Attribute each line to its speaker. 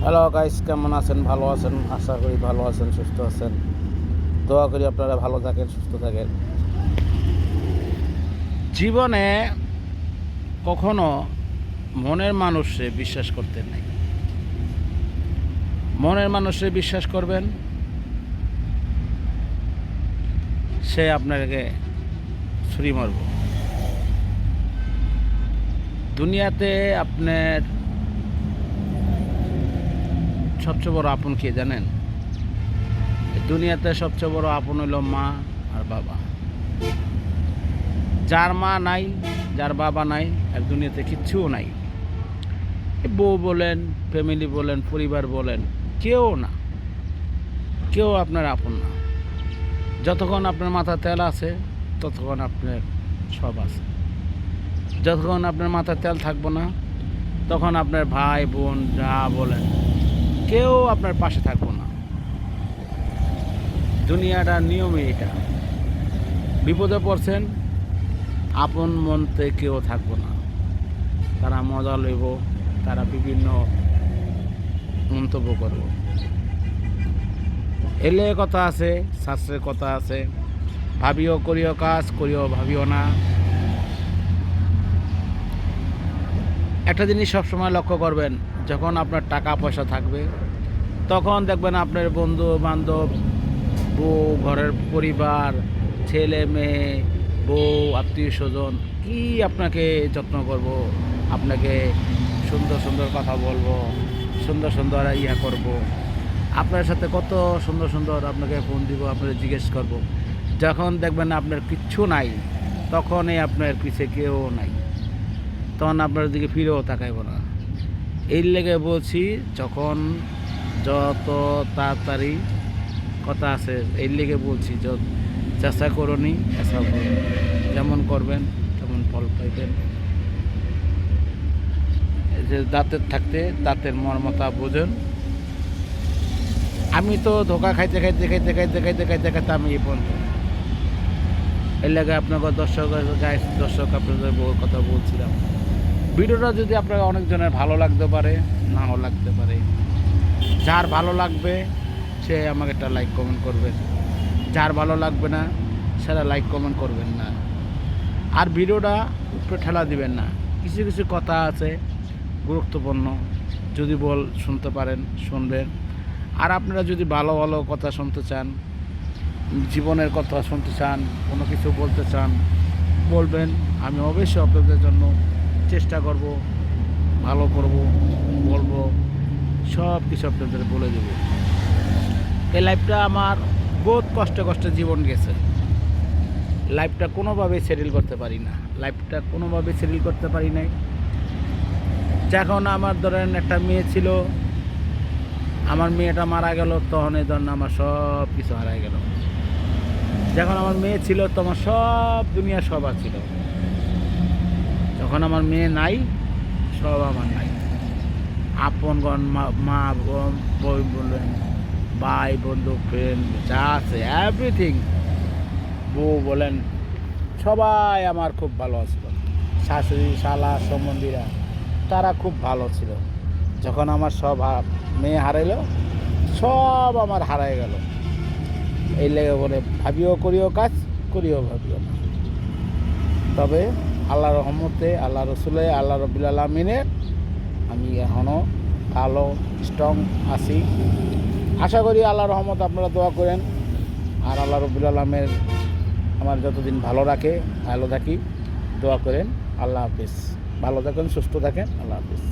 Speaker 1: Hello guys, কেমন আছেন? ভালো আছেন? আশা করি ভালো আছেন, সুস্থ আছেন। দোয়া করি আপনারা ভালো থাকেন, সুস্থ থাকেন। জীবনে কখনো মনের মানুষে বিশ্বাস করতে নাই। মনের মানুষে বিশ্বাস করবেন, সে আপনাকে ছুরি মারব। দুনিয়াতে আপনার সবচেয়ে বড় আপন কে জানেন? দুনিয়াতে সবচেয়ে বড় আপন হলো মা আর বাবা। যার মা নাই, যার বাবা নাই, আর দুনিয়াতে কিচ্ছুও নাই। বউ বলেন, ফ্যামিলি বলেন, পরিবার বলেন, কেউ না, কেউ আপনার আপন না। যতক্ষণ আপনার মাথায় তেল আছে ততক্ষণ আপনার সব আছে। যতক্ষণ আপনার মাথায় তেল থাকবো না তখন আপনার ভাই বোন যা বলেন কেউ আপনার পাশে থাকবো না। দুনিয়াটার নিয়মই এটা। বিপদে পড়ছেন, আপন মনতে কেউ থাকবো না। তারা মজা লইব, তারা বিভিন্ন মন্তব্য করব। এলে কথা আছে, শাস্ত্রের কথা আছে, ভাবিও করিও কাজ, করিও ভাবিও না। একটা জিনিস সবসময় লক্ষ্য করবেন, যখন আপনার টাকা পয়সা থাকবে তখন দেখবেন আপনার বন্ধু বান্ধব, বউ, ঘরের পরিবার, ছেলে মেয়ে, বউ, আত্মীয় স্বজন কি আপনাকে যত্ন করব, আপনাকে সুন্দর সুন্দর কথা বলবো, সুন্দর সুন্দর করব, আপনার সাথে কত সুন্দর সুন্দর আপনাকে ফোন দিব, আপনাকে জিজ্ঞেস করব। যখন দেখবেন আপনার কিচ্ছু নাই তখনই আপনার পিছে কেউ নাই, তখন আপনার দিকে ফিরেও তাকাইব না। এই লেগে বলছি, যখন যত তাড়াতাড়ি কথা আছে, এই লেগে বলছি, চেষ্টা করুনি, চেষ্টা করুন, যেমন করবেন তেমন ফল পাইবেন। যে দাঁতের থাকতে দাঁতের মর্মতা বোঝেন। আমি তো ধোকা খাইতে খাইতে খাইতে খাইতে খাইতে খাইতে খাইতে আমি এই পর্যন্ত। এর লাগে আপনাকে দর্শক আপনাদের কথা বলছিলাম। ভিডিওটা যদি আপনার অনেকজনের ভালো লাগতে পারে, নাও লাগতে পারে। যার ভালো লাগবে সে আমাকে একটা লাইক কমেন্ট করবেন, যার ভালো লাগবে না সেটা লাইক কমেন্ট করবেন না। আর ভিডিওটা উপরে ঠেলা দিবেন না। কিছু কিছু কথা আছে গুরুত্বপূর্ণ, যদি শুনতে পারেন শুনবেন। আর আপনারা যদি ভালো ভালো কথা শুনতে চান, জীবনের কথা শুনতে চান, কোনো কিছু বলতে চান, বলবেন। আমি অবশ্যই আপনাদের জন্য চেষ্টা করব, ভালো করব, বলবো, সব কিছু আপনাদের বলে দেব। এই লাইফটা আমার বহুত কষ্টে কষ্টে জীবন গেছে। লাইফটা কোনোভাবেই সেটেল করতে পারি না, লাইফটা কোনোভাবেই সেটেল করতে পারি নাই। যখন আমার ধরেন একটা মেয়ে ছিল, আমার মেয়েটা মারা গেল, তখন এই ধরেন আমার সব কিছু হারাই গেল। যখন আমার মেয়ে ছিল তখন সব দুনিয়া সবার ছিল। যখন আমার মেয়ে নাই, সব আমার নাই। আপনগণ, মা বই বললেন, ভাই বন্ধু, ফ্রেন্ড যা আছে এভরিথিং, বউ বলেন, সবাই আমার খুব ভালো ছিল। শাশুড়ি, শালা, সম্বন্ধীরা তারা খুব ভালো ছিল। যখন আমার সব মেয়ে হারাইল, সব আমার হারাই গেল। এই লেগে বলে, ভাবিও করিও কাজ, করিও ভাবিও না। তবে আল্লাহর রহমতে, আল্লাহ রসুলে, আল্লাহ রব্বুল আলামিনের আমি এখনও ভালো স্ট্রং আছি। আশা করি আল্লাহর রহমত আপনারা দোয়া করেন, আর আল্লাহ রব্বুল আলামিন আমার যতদিন ভালো রাখে, ভালো থাকি, দোয়া করেন। আল্লাহ হাফিজ। ভালো থাকেন, সুস্থ থাকেন। আল্লাহ হাফিজ।